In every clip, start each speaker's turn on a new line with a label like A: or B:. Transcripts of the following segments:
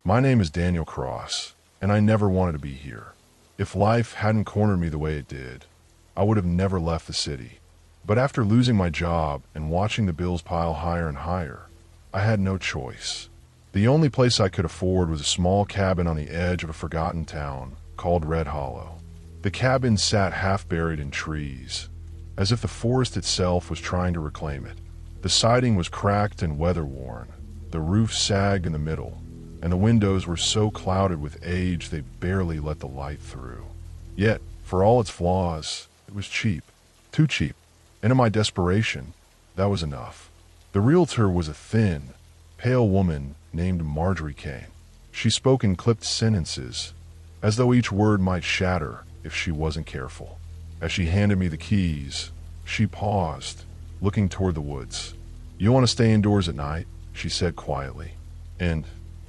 A: My name is Daniel Cross, and I never wanted to be here. If life hadn't cornered me the way it did, I would have never left the city. But after losing my job and watching the bills pile higher and higher, I had no choice. The only place I could afford was a small cabin on the edge of a forgotten town called Red Hollow. The cabin sat half buried in trees, as if the forest itself was trying to reclaim it. The siding was cracked and weather-worn, the roof sagged in the middle, and the windows were so clouded with age they barely let the light through. Yet, for all its flaws, it was cheap. Too cheap. And in my desperation, that was enough. The realtor was a thin, pale woman named Marjorie Kane. She spoke in clipped sentences, as though each word might shatter if she wasn't careful. As she handed me the keys, she paused, looking toward the woods. "You want to stay indoors at night?" she said quietly. "And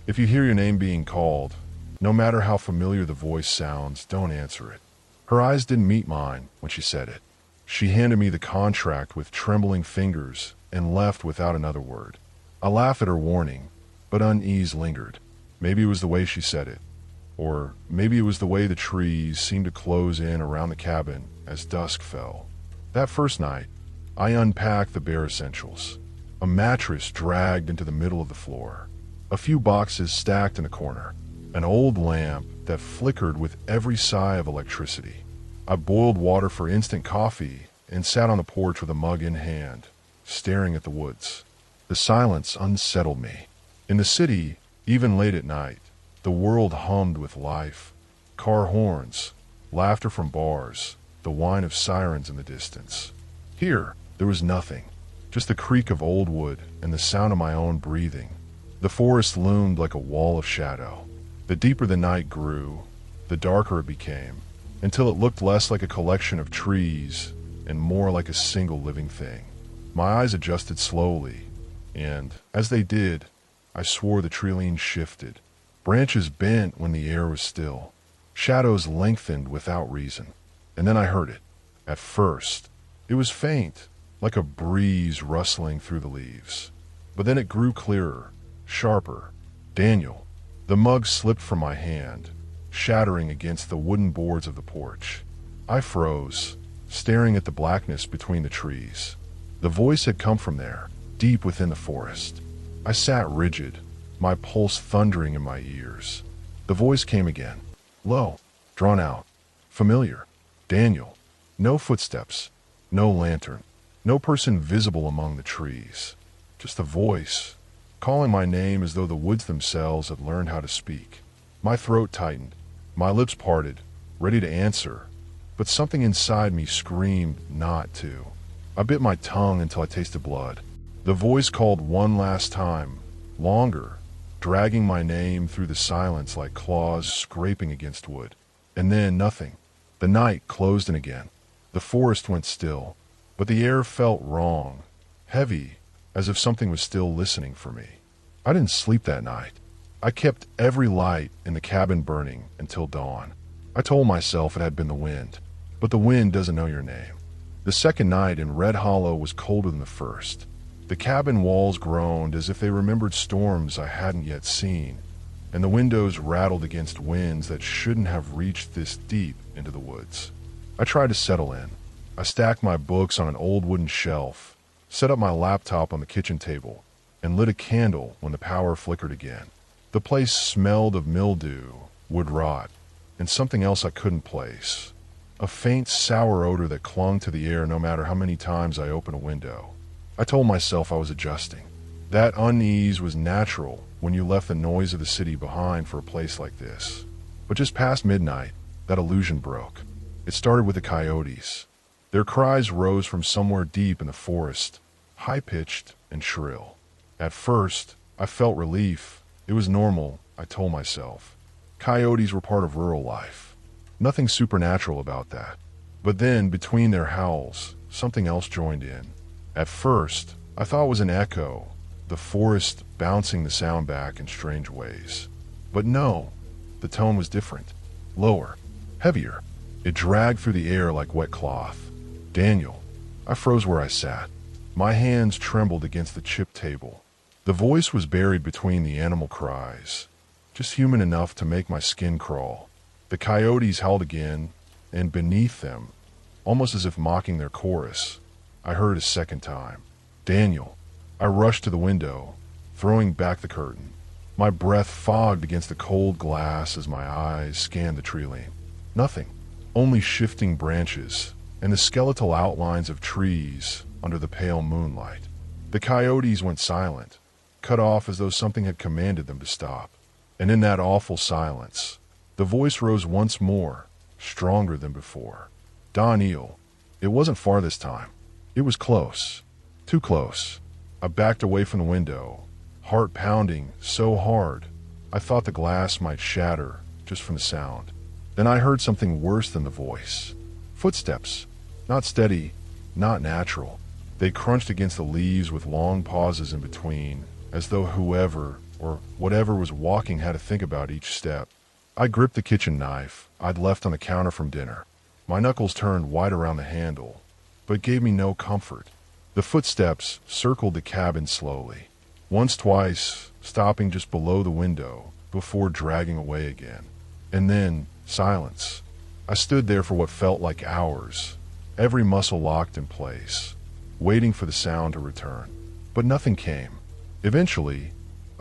A: if you hear your name being called, no matter how familiar the voice sounds, don't answer it." Her eyes didn't meet mine when she said it. She handed me the contract with trembling fingers and left without another word. I laughed at her warning, but unease lingered. Maybe it was the way she said it, or maybe it was the way the trees seemed to close in around the cabin as dusk fell. That first night, I unpacked the bare essentials. A mattress dragged into the middle of the floor, a few boxes stacked in a corner, an old lamp that flickered with every sigh of electricity. I boiled water for instant coffee and sat on the porch with a mug in hand, staring at the woods. The silence unsettled me. In the city, even late at night, the world hummed with life. Car horns, laughter from bars, the whine of sirens in the distance. Here, there was nothing, just the creak of old wood and the sound of my own breathing. The forest loomed like a wall of shadow. The deeper the night grew, the darker it became, until it looked less like a collection of trees and more like a single living thing. My eyes adjusted slowly, and as they did, I swore the tree limbs shifted. Branches bent when the air was still. Shadows lengthened without reason. And then I heard it. At first, it was faint, like a breeze rustling through the leaves. But then it grew clearer, sharper. "Daniel." The mug slipped from my hand, shattering against the wooden boards of the porch. I froze, staring at the blackness between the trees. The voice had come from there, deep within the forest. I sat rigid, my pulse thundering in my ears. The voice came again, low, drawn out, familiar. "Daniel." No footsteps, no lantern, no person visible among the trees. Just a voice, calling my name as though the woods themselves had learned how to speak. My throat tightened, my lips parted, ready to answer, but something inside me screamed not to. I bit my tongue until I tasted blood. The voice called one last time, longer, dragging my name through the silence like claws scraping against wood. And then nothing. The night closed in again. The forest went still, but the air felt wrong, heavy, as if something was still listening for me. I didn't sleep that night. I kept every light in the cabin burning until dawn. I told myself it had been the wind, but the wind doesn't know your name. The second night in Red Hollow was colder than the first. The cabin walls groaned as if they remembered storms I hadn't yet seen, and the windows rattled against winds that shouldn't have reached this deep into the woods. I tried to settle in. I stacked my books on an old wooden shelf, set up my laptop on the kitchen table, and lit a candle when the power flickered again. The place smelled of mildew, wood rot, and something else I couldn't place. A faint sour odor that clung to the air no matter how many times I opened a window. I told myself I was adjusting. That unease was natural when you left the noise of the city behind for a place like this. But just past midnight, that illusion broke. It started with the coyotes. Their cries rose from somewhere deep in the forest, high-pitched and shrill. At first, I felt relief. It was normal, I told myself. Coyotes were part of rural life. Nothing supernatural about that. But then, between their howls, something else joined in. At first, I thought it was an echo, the forest bouncing the sound back in strange ways. But no, the tone was different. Lower, heavier. It dragged through the air like wet cloth. "Daniel." I froze where I sat. My hands trembled against the chipped table. The voice was buried between the animal cries, just human enough to make my skin crawl. The coyotes howled again, and beneath them, almost as if mocking their chorus, I heard a second time, "Daniel." I rushed to the window, throwing back the curtain. My breath fogged against the cold glass as my eyes scanned the tree line. Nothing, only shifting branches and the skeletal outlines of trees under the pale moonlight. The coyotes went silent, cut off as though something had commanded them to stop. And in that awful silence, the voice rose once more, stronger than before. "Daniel." It wasn't far this time. It was close. Too close. I backed away from the window, heart pounding so hard I thought the glass might shatter just from the sound. Then I heard something worse than the voice. Footsteps. Not steady, not natural. They crunched against the leaves with long pauses in between, as though whoever or whatever was walking had to think about each step. I gripped the kitchen knife I'd left on the counter from dinner. My knuckles turned white around the handle, but gave me no comfort. The footsteps circled the cabin slowly, once, twice, stopping just below the window before dragging away again. And then silence. I stood there for what felt like hours, every muscle locked in place, waiting for the sound to return. But nothing came. Eventually,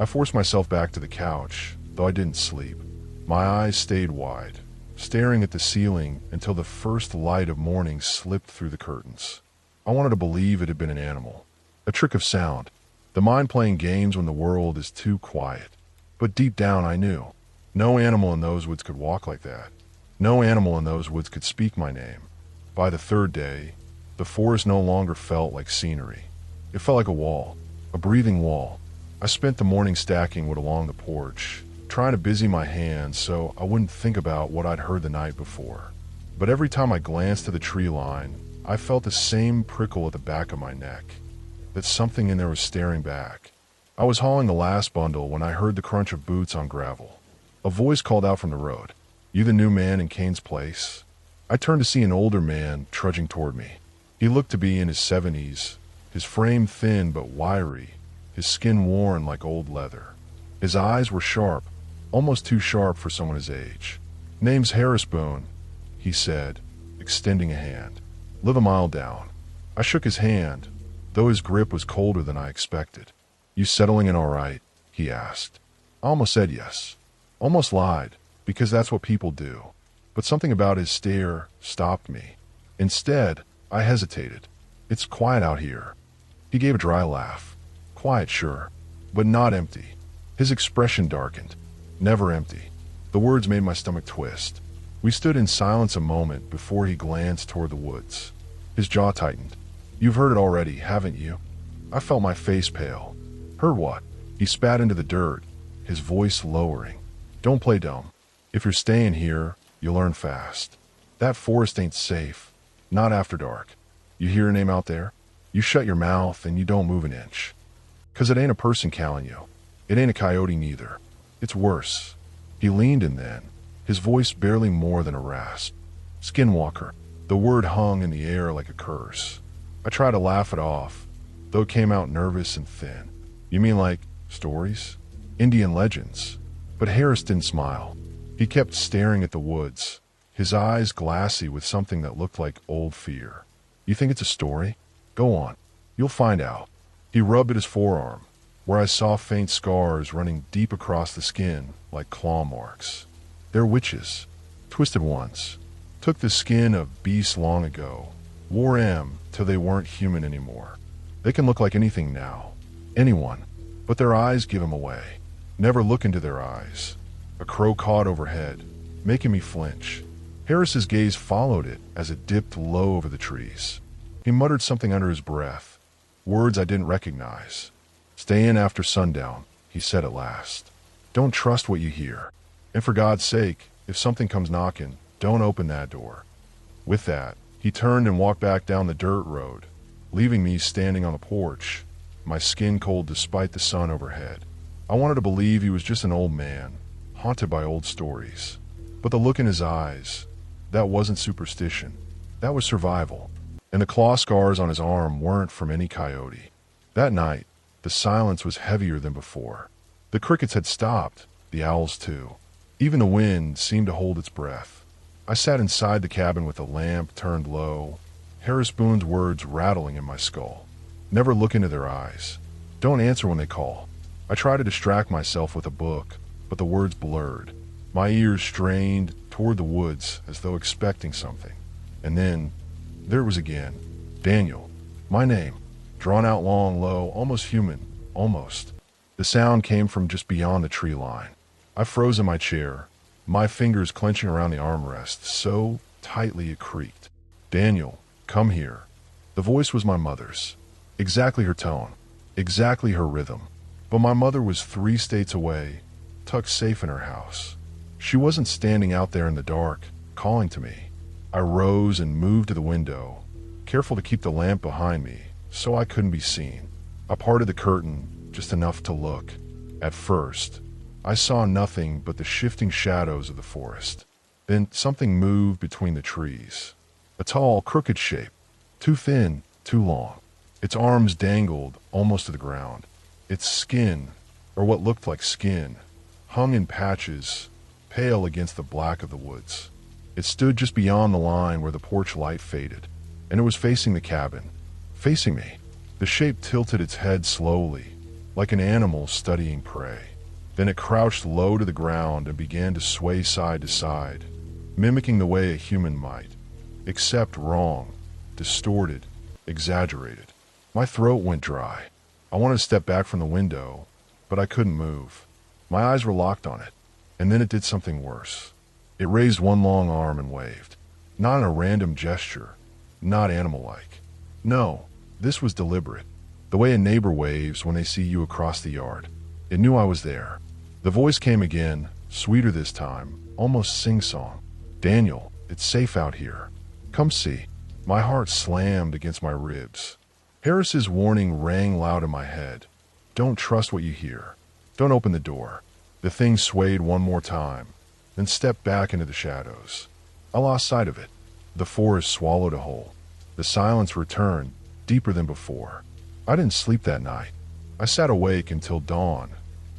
A: I forced myself back to the couch, though I didn't sleep. My eyes stayed wide, staring at the ceiling until the first light of morning slipped through the curtains. I wanted to believe it had been an animal, a trick of sound, the mind playing games when the world is too quiet. But deep down I knew, no animal in those woods could walk like that. No animal in those woods could speak my name. By the third day, the forest no longer felt like scenery. It felt like a wall, a breathing wall. I spent the morning stacking wood along the porch, trying to busy my hands so I wouldn't think about what I'd heard the night before. But every time I glanced to the tree line, I felt the same prickle at the back of my neck, that something in there was staring back. I was hauling the last bundle when I heard the crunch of boots on gravel. A voice called out from the road, "You the new man in Kane's place?" I turned to see an older man trudging toward me. He looked to be in his 70s, his frame thin but wiry, his skin worn like old leather. His eyes were sharp, almost too sharp for someone his age. "Name's Harris Boone," he said, extending a hand. "Live a mile down." I shook his hand, though his grip was colder than I expected. "You settling in all right?" he asked. I almost said yes. Almost lied, because that's what people do. But something about his stare stopped me. Instead, I hesitated. "It's quiet out here." He gave a dry laugh. Quiet, sure, but not empty. His expression darkened. Never empty. The words made my stomach twist. We stood in silence a moment before he glanced toward the woods. His jaw tightened. "You've heard it already, haven't you?" I felt my face pale. "Heard what?" He spat into the dirt, his voice lowering. "Don't play dumb. If you're staying here, you'll learn fast. That forest ain't safe. Not after dark. You hear a name out there? You shut your mouth and you don't move an inch. 'Cause it ain't a person calling you. It ain't a coyote neither. It's worse." He leaned in then, his voice barely more than a rasp. "Skinwalker." The word hung in the air like a curse. I tried to laugh it off, though it came out nervous and thin. "You mean like stories? Indian legends?" But Harris didn't smile. He kept staring at the woods, his eyes glassy with something that looked like old fear. "You think it's a story? Go on. You'll find out." He rubbed at his forearm, where I saw faint scars running deep across the skin like claw marks. "They're witches. Twisted ones. Took the skin of beasts long ago. Wore 'em till they weren't human anymore. They can look like anything now. Anyone. But their eyes give 'em away. Never look into their eyes." A crow cawed overhead, making me flinch. Harris's gaze followed it as it dipped low over the trees. He muttered something under his breath, words I didn't recognize. "Stay in after sundown," he said at last. "Don't trust what you hear. And for God's sake, if something comes knocking, don't open that door." With that, he turned and walked back down the dirt road, leaving me standing on the porch, my skin cold despite the sun overhead. I wanted to believe he was just an old man, haunted by old stories. But the look in his eyes, that wasn't superstition. That was survival. And the claw scars on his arm weren't from any coyote. That night, the silence was heavier than before. The crickets had stopped, the owls too. Even the wind seemed to hold its breath. I sat inside the cabin with the lamp turned low, Harris Boone's words rattling in my skull. Never look into their eyes. Don't answer when they call. I try to distract myself with a book, but the words blurred. My ears strained toward the woods as though expecting something. And then, there it was again. Daniel. My name. Drawn out long, low, almost human. Almost. The sound came from just beyond the tree line. I froze in my chair, my fingers clenching around the armrest so tightly it creaked. Daniel, come here. The voice was my mother's. Exactly her tone. Exactly her rhythm. But my mother was 3 states away, tucked safe in her house. She wasn't standing out there in the dark, calling to me. I rose and moved to the window, careful to keep the lamp behind me so I couldn't be seen. I parted the curtain just enough to look. At first, I saw nothing but the shifting shadows of the forest. Then something moved between the trees. A tall, crooked shape, too thin, too long. Its arms dangled almost to the ground. Its skin, or what looked like skin, hung in patches, pale against the black of the woods. It stood just beyond the line where the porch light faded, and it was facing the cabin, facing me. The shape tilted its head slowly, like an animal studying prey. Then it crouched low to the ground and began to sway side to side, mimicking the way a human might, except wrong, distorted, exaggerated. My throat went dry. I wanted to step back from the window, but I couldn't move. My eyes were locked on it, and then it did something worse. It raised one long arm and waved. Not in a random gesture, not animal-like. No, this was deliberate. The way a neighbor waves when they see you across the yard. It knew I was there. The voice came again, sweeter this time, almost sing-song. Daniel, it's safe out here. Come see. My heart slammed against my ribs. Harris's warning rang loud in my head. Don't trust what you hear. Don't open the door. The thing swayed one more time, then stepped back into the shadows. I lost sight of it. The forest swallowed a whole. The silence returned, deeper than before. I didn't sleep that night. I sat awake until dawn,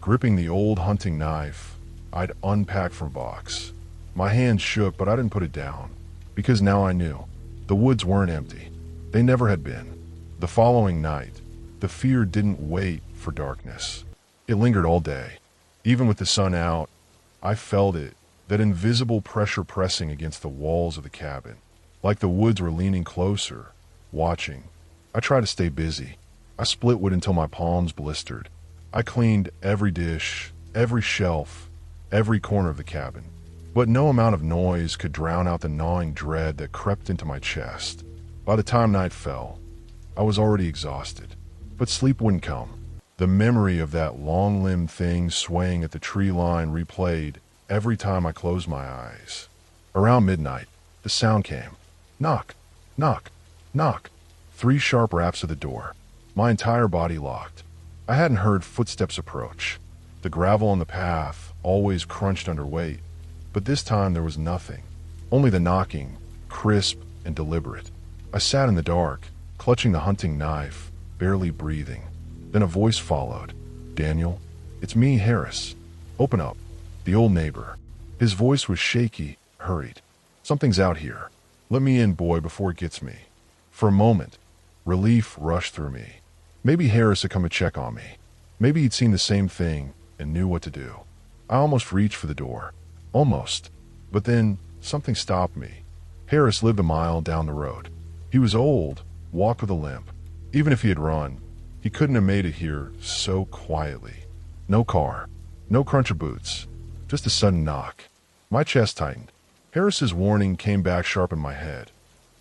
A: gripping the old hunting knife I'd unpacked from box. My hand shook, but I didn't put it down, because now I knew. The woods weren't empty. They never had been. The following night, the fear didn't wait for darkness. It lingered all day. Even with the sun out, I felt it, that invisible pressure pressing against the walls of the cabin, like the woods were leaning closer, watching. I tried to stay busy. I split wood until my palms blistered. I cleaned every dish, every shelf, every corner of the cabin. But no amount of noise could drown out the gnawing dread that crept into my chest. By the time night fell, I was already exhausted. But sleep wouldn't come. The memory of that long-limbed thing swaying at the tree line replayed every time I closed my eyes. Around midnight, the sound came. Knock, knock, knock. 3 sharp raps at the door. My entire body locked. I hadn't heard footsteps approach. The gravel on the path always crunched under weight, but this time there was nothing. Only the knocking, crisp and deliberate. I sat in the dark, clutching the hunting knife, barely breathing. Then a voice followed. Daniel, it's me, Harris. Open up. The old neighbor. His voice was shaky, hurried. Something's out here. Let me in, boy, before it gets me. For a moment, relief rushed through me. Maybe Harris had come to check on me. Maybe he'd seen the same thing and knew what to do. I almost reached for the door. Almost. But then something stopped me. Harris lived a mile down the road. He was old, walked with a limp. Even if he had run, he couldn't have made it here so quietly. No car, no crunch of boots, just a sudden knock. My chest tightened. Harris's warning came back sharp in my head.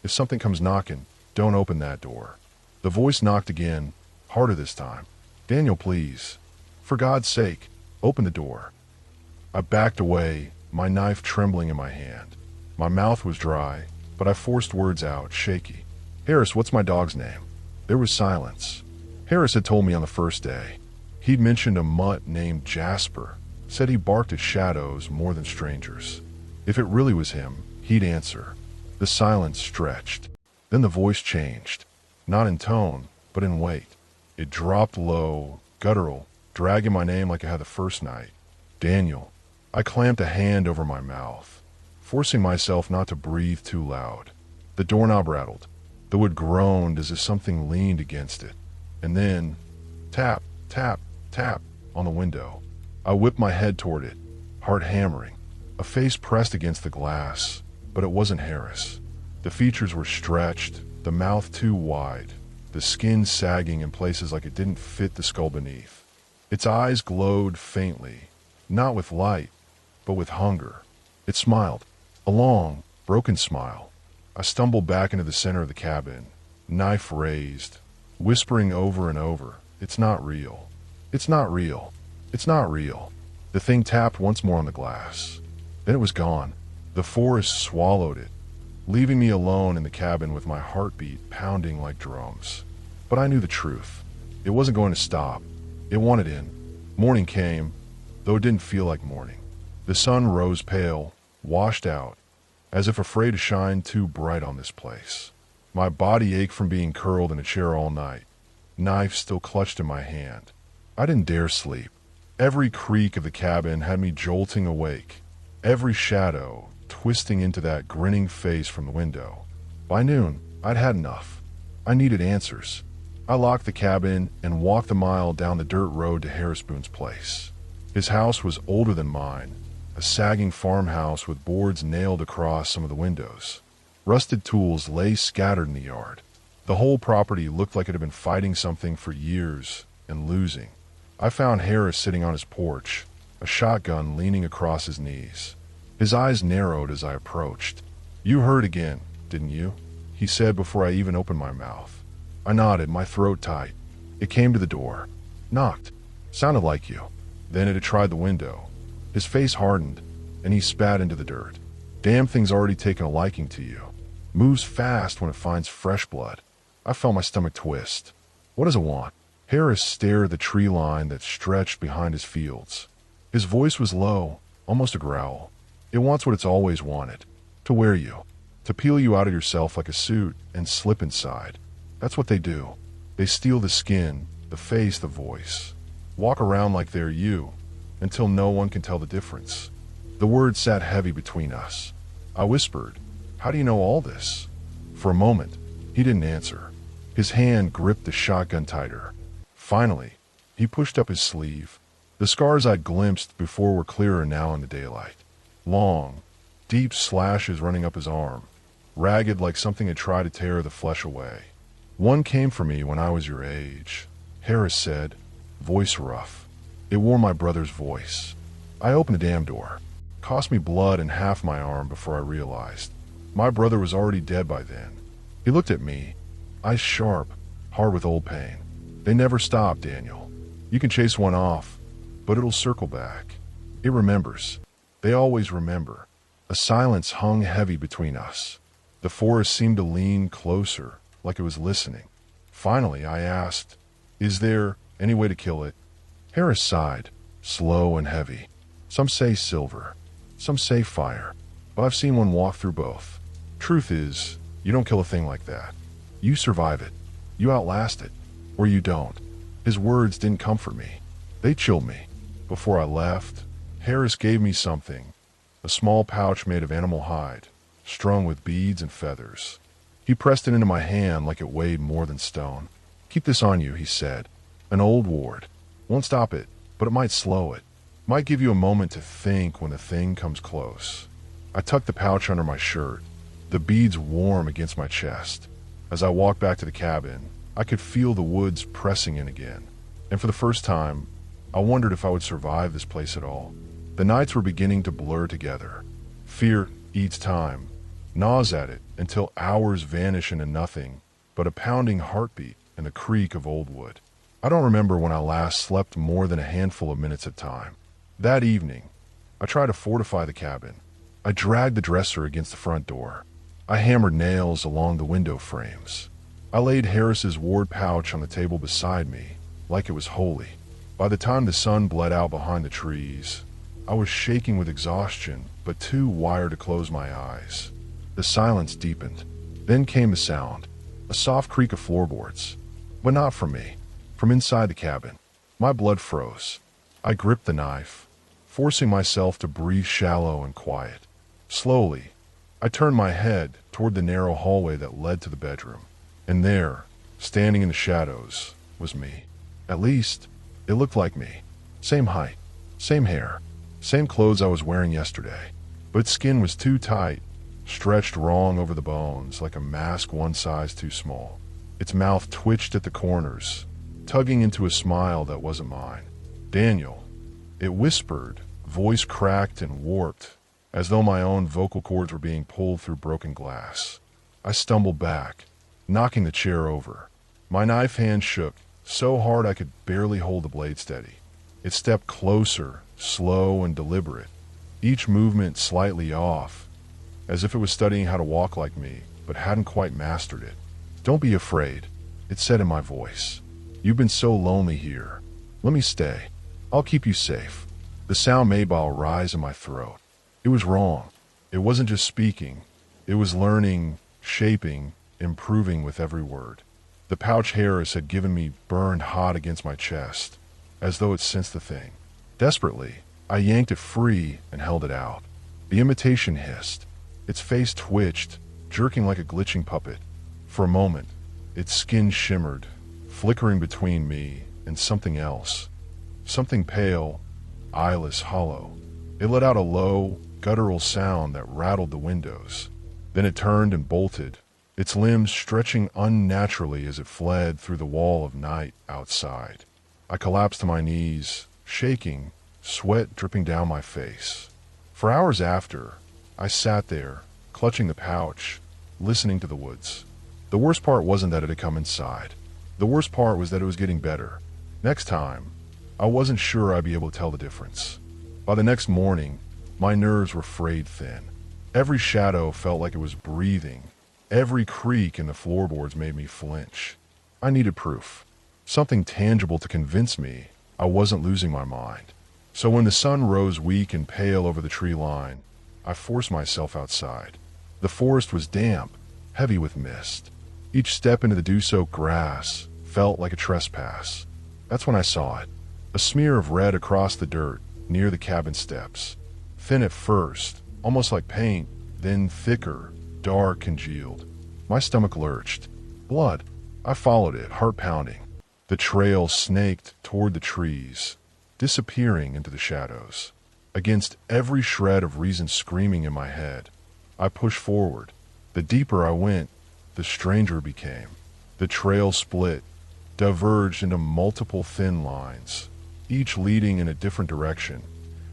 A: If something comes knocking, don't open that door. The voice knocked again, harder this time. Daniel, please. For God's sake, open the door. I backed away, my knife trembling in my hand. My mouth was dry, but I forced words out, shaky. Harris, what's my dog's name? There was silence. Harris had told me on the first day. He'd mentioned a mutt named Jasper, said he barked at shadows more than strangers. If it really was him, he'd answer. The silence stretched. Then the voice changed, not in tone, but in weight. It dropped low, guttural, dragging my name like it had the first night. Daniel. I clamped a hand over my mouth, forcing myself not to breathe too loud. The doorknob rattled. The wood groaned as if something leaned against it. And then, tap, tap, tap on the window. I whipped my head toward it, heart hammering. A face pressed against the glass, but it wasn't Harris. The features were stretched, the mouth too wide, the skin sagging in places like it didn't fit the skull beneath. Its eyes glowed faintly, not with light, but with hunger. It smiled, a long, broken smile. I stumbled back into the center of the cabin, knife raised, whispering over and over, "It's not real. It's not real. It's not real." The thing tapped once more on the glass. Then it was gone. The forest swallowed it, leaving me alone in the cabin with my heartbeat pounding like drums. But I knew the truth. It wasn't going to stop. It wanted in. Morning came, though it didn't feel like morning. The sun rose pale, washed out, as if afraid to shine too bright on this place. My body ached from being curled in a chair all night, knife still clutched in my hand. I didn't dare sleep. Every creak of the cabin had me jolting awake, every shadow twisting into that grinning face from the window. By noon, I'd had enough. I needed answers. I locked the cabin and walked a mile down the dirt road to Harris Boone's place. His house was older than mine, a sagging farmhouse with boards nailed across some of the windows. Rusted tools lay scattered in the yard. The whole property looked like it had been fighting something for years and losing. I found Harris sitting on his porch, a shotgun leaning across his knees. His eyes narrowed as I approached. "You heard again, didn't you?" he said before I even opened my mouth. I nodded, my throat tight. It came to the door. Knocked. Sounded like you. Then it had tried the window. His face hardened, and he spat into the dirt. "Damn thing's already taken a liking to you. Moves fast when it finds fresh blood." I felt my stomach twist. "What does it want?" Harris stared at the tree line that stretched behind his fields. His voice was low, almost a growl. "It wants what it's always wanted. To wear you. To peel you out of yourself like a suit and slip inside. That's what they do. They steal the skin, the face, the voice. Walk around like they're you, until no one can tell the difference." The words sat heavy between us. I whispered, "How do you know all this?" For a moment, he didn't answer. His hand gripped the shotgun tighter. Finally, he pushed up his sleeve. The scars I'd glimpsed before were clearer now in the daylight. Long, deep slashes running up his arm, ragged like something had tried to tear the flesh away. "One came for me when I was your age," Harris said, voice rough. It wore my brother's voice. I opened the damn door. Cost me blood in half my arm before I realized. My brother was already dead by then. He looked at me, eyes sharp, hard with old pain. "They never stop, Daniel. You can chase one off, but it'll circle back. It remembers. They always remember." A silence hung heavy between us. The forest seemed to lean closer, like it was listening. Finally, I asked, "Is there any way to kill it?" Harris sighed, slow and heavy. "Some say silver, some say fire, but I've seen one walk through both. Truth is, you don't kill a thing like that. You survive it. You outlast it. Or you don't." His words didn't comfort me. They chilled me. Before I left, Harris gave me something, a small pouch made of animal hide, strung with beads and feathers. He pressed it into my hand like it weighed more than stone. "Keep this on you," he said. "An old ward. Won't stop it, but it might slow it. Might give you a moment to think when the thing comes close." I tucked the pouch under my shirt, the beads warm against my chest. As I walked back to the cabin, I could feel the woods pressing in again. And for the first time, I wondered if I would survive this place at all. The nights were beginning to blur together. Fear eats time, gnaws at it until hours vanish into nothing but a pounding heartbeat and the creak of old wood. I don't remember when I last slept more than a handful of minutes at a time. That evening, I tried to fortify the cabin. I dragged the dresser against the front door. I hammered nails along the window frames. I laid Harris's ward pouch on the table beside me, like it was holy. By the time the sun bled out behind the trees, I was shaking with exhaustion, but too wired to close my eyes. The silence deepened. Then came the sound, a soft creak of floorboards. But not from me, from inside the cabin. My blood froze. I gripped the knife. forcing myself to breathe shallow and quiet. Slowly, I turned my head toward the narrow hallway that led to the bedroom. And there, standing in the shadows, was me. At least, it looked like me. Same height, same hair, same clothes I was wearing yesterday. But its skin was too tight, stretched wrong over the bones like a mask one size too small. Its mouth twitched at the corners, tugging into a smile that wasn't mine. "Daniel," it whispered, voice cracked and warped, as though my own vocal cords were being pulled through broken glass. I stumbled back, knocking the chair over. My knife hand shook so hard I could barely hold the blade steady. It stepped closer, slow and deliberate, each movement slightly off, as if it was studying how to walk like me, but hadn't quite mastered it. "Don't be afraid," it said in my voice. "You've been so lonely here. Let me stay. I'll keep you safe." The sound made by a rise in my throat. It was wrong. It wasn't just speaking. It was learning, shaping, improving with every word. The pouch Harris had given me burned hot against my chest, as though it sensed the thing. Desperately, I yanked it free and held it out. The imitation hissed. Its face twitched, jerking like a glitching puppet. For a moment, its skin shimmered, flickering between me and something else. Something pale, eyeless, hollow. It let out a low, guttural sound that rattled the windows. Then it turned and bolted, its limbs stretching unnaturally as it fled through the wall of night outside. I collapsed to my knees, shaking, sweat dripping down my face. For hours after, I sat there, clutching the pouch, listening to the woods. The worst part wasn't that it had come inside. The worst part was that it was getting better. Next time, I wasn't sure I'd be able to tell the difference. By the next morning, my nerves were frayed thin. Every shadow felt like it was breathing. Every creak in the floorboards made me flinch. I needed proof. Something tangible to convince me I wasn't losing my mind. So when the sun rose weak and pale over the tree line, I forced myself outside. The forest was damp, heavy with mist. Each step into the dew-soaked grass felt like a trespass. That's when I saw it. A smear of red across the dirt near the cabin steps. Thin at first, almost like paint, then thicker, dark, congealed. My stomach lurched. Blood. I followed it, heart pounding. The trail snaked toward the trees, disappearing into the shadows. Against every shred of reason screaming in my head, I pushed forward. The deeper I went, the stranger it became. The trail split, diverged into multiple thin lines, each leading in a different direction,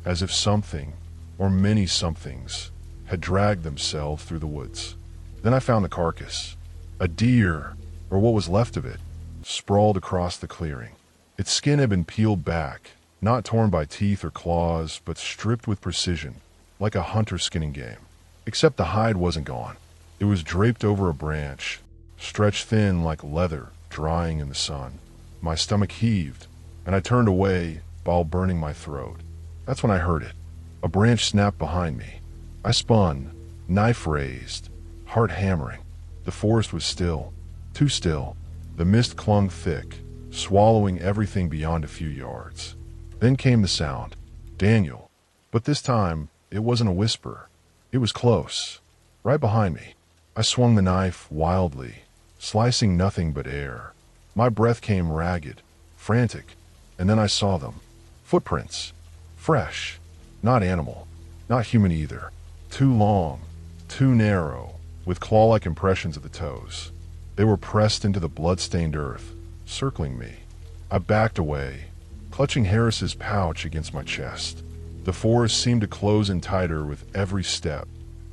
A: as if something, or many somethings, had dragged themselves through the woods. Then I found the carcass. A deer, or what was left of it, sprawled across the clearing. Its skin had been peeled back, not torn by teeth or claws, but stripped with precision, like a hunter skinning game. Except the hide wasn't gone. It was draped over a branch, stretched thin like leather drying in the sun. My stomach heaved, and I turned away while burning my throat. That's when I heard it. A branch snapped behind me. I spun, knife raised, heart hammering. The forest was still, too still. The mist clung thick, swallowing everything beyond a few yards. Then came the sound. Daniel. But this time, it wasn't a whisper. It was close, right behind me. I swung the knife wildly, slicing nothing but air. My breath came ragged, frantic, and then I saw them. Footprints. Fresh. Not animal. Not human either. Too long. Too narrow, with claw-like impressions of the toes. They were pressed into the blood-stained earth, circling me. I backed away, clutching Harris's pouch against my chest. The forest seemed to close in tighter with every step,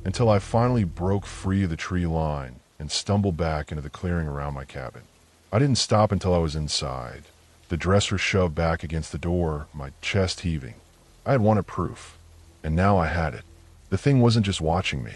A: until I finally broke free of the tree line and stumbled back into the clearing around my cabin. I didn't stop until I was inside, the dresser shoved back against the door, my chest heaving. I had wanted proof, and now I had it. The thing wasn't just watching me.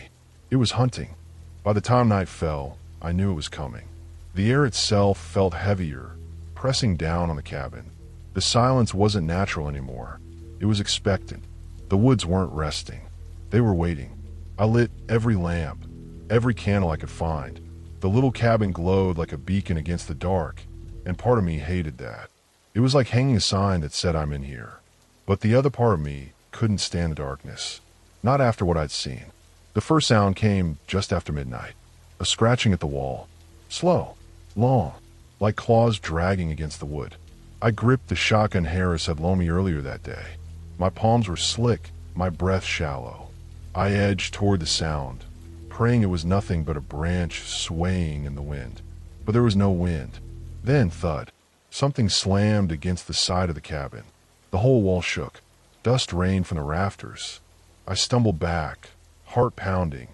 A: It was hunting. By the time night fell, I knew it was coming. The air itself felt heavier, pressing down on the cabin. The silence wasn't natural anymore. It was expectant. The woods weren't resting. They were waiting. I lit every lamp, every candle I could find. The little cabin glowed like a beacon against the dark, and part of me hated that. It was like hanging a sign that said I'm in here. But the other part of me couldn't stand the darkness. Not after what I'd seen. The first sound came just after midnight. A scratching at the wall. Slow. Long. Like claws dragging against the wood. I gripped the shotgun Harris had loaned me earlier that day. My palms were slick, my breath shallow. I edged toward the sound, praying it was nothing but a branch swaying in the wind. But there was no wind. Then, thud. Something slammed against the side of the cabin. The whole wall shook. Dust rained from the rafters. I stumbled back, heart pounding,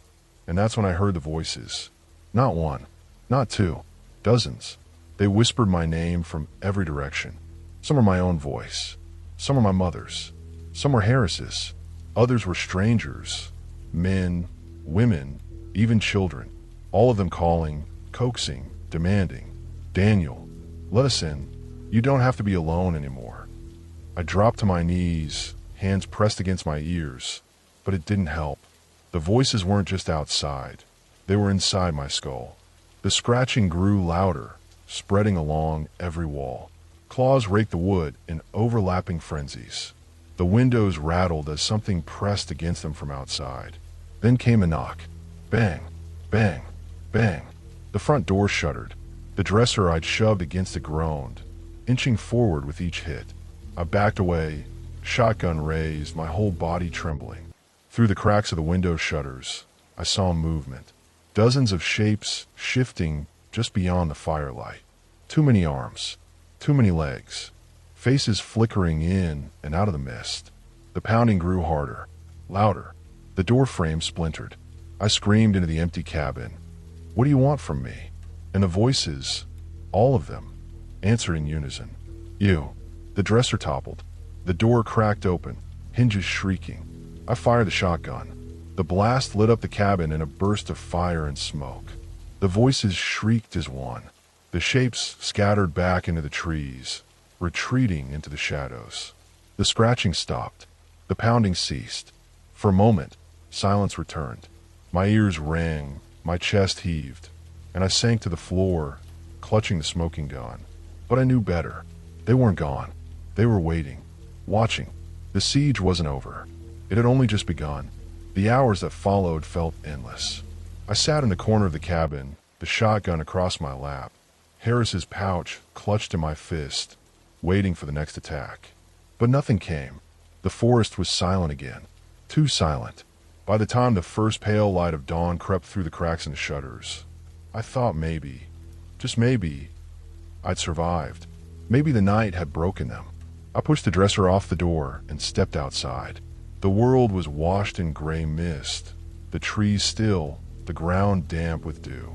A: and that's when I heard the voices. Not one, not two, dozens. They whispered my name from every direction. Some were my own voice. Some were my mother's. Some were Harris's. Others were strangers. Men, women, even children. All of them calling, coaxing, demanding. Daniel, let us in. You don't have to be alone anymore. I dropped to my knees, hands pressed against my ears, but it didn't help. The voices weren't just outside. They were inside my skull. The scratching grew louder, spreading along every wall. Claws raked the wood in overlapping frenzies. The windows rattled as something pressed against them from outside. Then came a knock. Bang, bang, bang. The front door shuddered. The dresser I'd shoved against it groaned, inching forward with each hit. I backed away, shotgun raised, my whole body trembling. Through the cracks of the window shutters, I saw movement. Dozens of shapes shifting just beyond the firelight. Too many arms, too many legs, faces flickering in and out of the mist. The pounding grew harder, louder. The door frame splintered. I screamed into the empty cabin. What do you want from me? And the voices, all of them, answered in unison. You. The dresser toppled. The door cracked open, hinges shrieking. I fired the shotgun. The blast lit up the cabin in a burst of fire and smoke. The voices shrieked as one. The shapes scattered back into the trees, retreating into the shadows. The scratching stopped. The pounding ceased. For a moment, silence returned. My ears rang, my chest heaved, and I sank to the floor, clutching the smoking gun. But I knew better. They weren't gone. They were waiting, watching. The siege wasn't over. It had only just begun. The hours that followed felt endless. I sat in the corner of the cabin, the shotgun across my lap, Harris's pouch clutched in my fist, waiting for the next attack. But nothing came. The forest was silent again. Too silent. By the time the first pale light of dawn crept through the cracks in the shutters, I thought maybe, just maybe, I'd survived. Maybe the night had broken them. I pushed the dresser off the door and stepped outside. The world was washed in gray mist, the trees still, the ground damp with dew.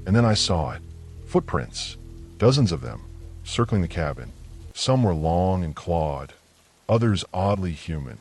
A: And then I saw it. Footprints. Dozens of them, circling the cabin. Some were long and clawed, others oddly human,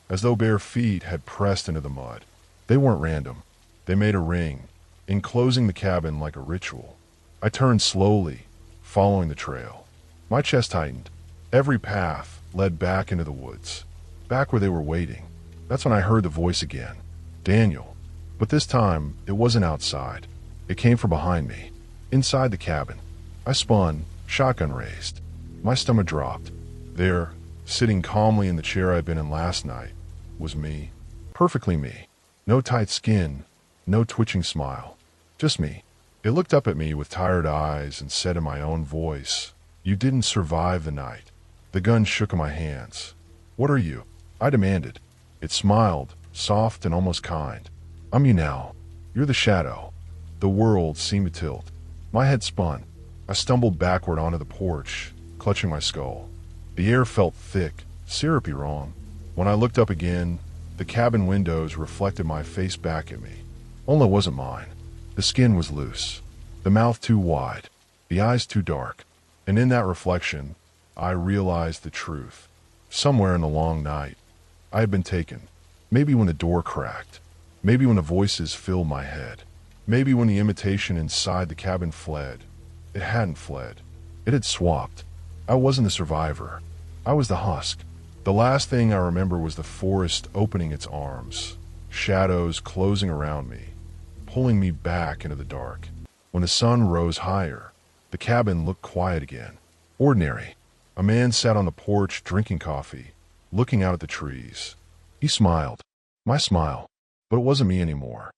A: as though bare feet had pressed into the mud. They weren't random. They made a ring, enclosing the cabin like a ritual. I turned slowly, following the trail. My chest tightened. Every path led back into the woods, back where they were waiting. That's when I heard the voice again. Daniel. But this time, it wasn't outside. It came from behind me, inside the cabin. I spun, shotgun raised. My stomach dropped. There, sitting calmly in the chair I'd been in last night, was me. Perfectly me. No tight skin, no twitching smile. Just me. It looked up at me with tired eyes and said in my own voice, "You didn't survive the night." The gun shook in my hands. "What are you?" I demanded. It smiled, soft and almost kind. "I'm you now. You're the shadow." The world seemed to tilt. My head spun. I stumbled backward onto the porch, clutching my skull. The air felt thick, syrupy wrong. When I looked up again, the cabin windows reflected my face back at me. Only it wasn't mine. The skin was loose, the mouth too wide, the eyes too dark. And in that reflection, I realized the truth. Somewhere in the long night, I had been taken. Maybe when the door cracked. Maybe when the voices filled my head. Maybe when the imitation inside the cabin fled. It hadn't fled. It had swapped. I wasn't the survivor. I was the husk. The last thing I remember was the forest opening its arms, shadows closing around me, pulling me back into the dark. When the sun rose higher, the cabin looked quiet again. Ordinary. A man sat on the porch drinking coffee, looking out at the trees. He smiled. My smile. But it wasn't me anymore.